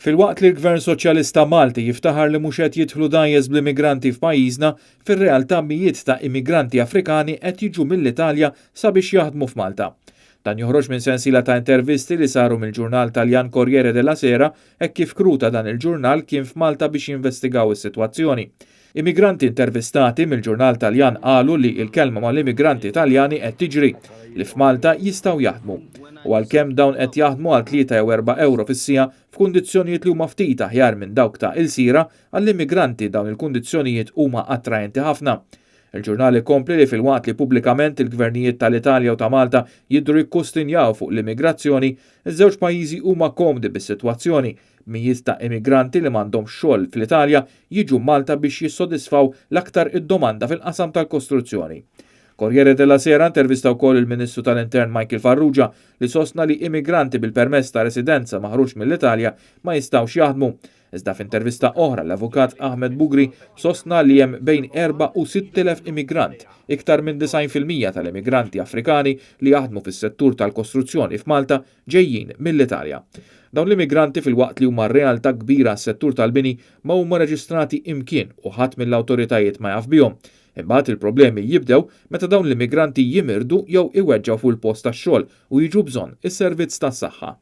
Filwaqt li l-Gvern Soċjalista Malti jiftaħar li mhux qed jidħlu dgħajjeż bl-immigranti f'pajjiżna, fir-realtà mijiet ta' immigranti Afrikani qed jiġu mill-Italja sabiex jaħdmu f'Malta. Dan joħroġ minn sensiela ta' intervisti li saru mill-ġurnal Taljan Corriere della Sera hekk kif kruta dan il-ġurnal kien f'Malta biex jinvestigaw is-sitwazzjoni. Immigranti intervistati mill-ġurnal Taljan qalu li l-kelma mal-immigranti Taljani qed tiġri li f'Malta jistgħu jaħdmu. U għalkemm dawn qed jaħdmu għal 3 jew 4 euro fis-sija f'kundizzjonijiet li huma ftit aħjar minn dawk ta' il-sira, għall-immigranti dawn il-kundizzjonijiet huma attraenti ħafna. Il-ġurnal ikompli li filwaqt li pubblikament il-gvernijiet tal-Italja u ta' Malta jidhru jikkustinjaw fuq l-immigrazzjoni, iż-żewġ pajjiżi huma komdi bis-sitwazzjoni. Mijiet ta' immigranti li m'għandhomx xogħol fl-Italja jiġu Malta biex jissodisfaw l-aktar id-domanda fil-qasam tal-kostruzzjoni. Corriere della Sera intervista wkoll il-Ministru tal-Intern Michael Farrugia li sostna li immigranti bil-permess ta' residenza maħruġ mill-Italja ma jistgħux jaħdmu. Iżda f'intervista oħra l-avukat Ahmed Bugri sostna li hemm bejn 4,000 u 6,000 immigrant, iktar minn 90% tal-immigranti Afrikani li jaħdmu fis-settur tal-kostruzzjoni f'Malta ġejjin mill-Italja. Dawn l-immigranti fil-waqt li huma realtà kbira s-settur tal-bini ma huma reġistrati imkien u ħadd mill-awtoritajiet ma jaf bihom. Imbagħad il-problemi jibdew meta dawn l-immigranti jimirdu jew iweġġgħu fuq il-post tax-xogħol u jiġu bżonn is-servizz tas-saħħa.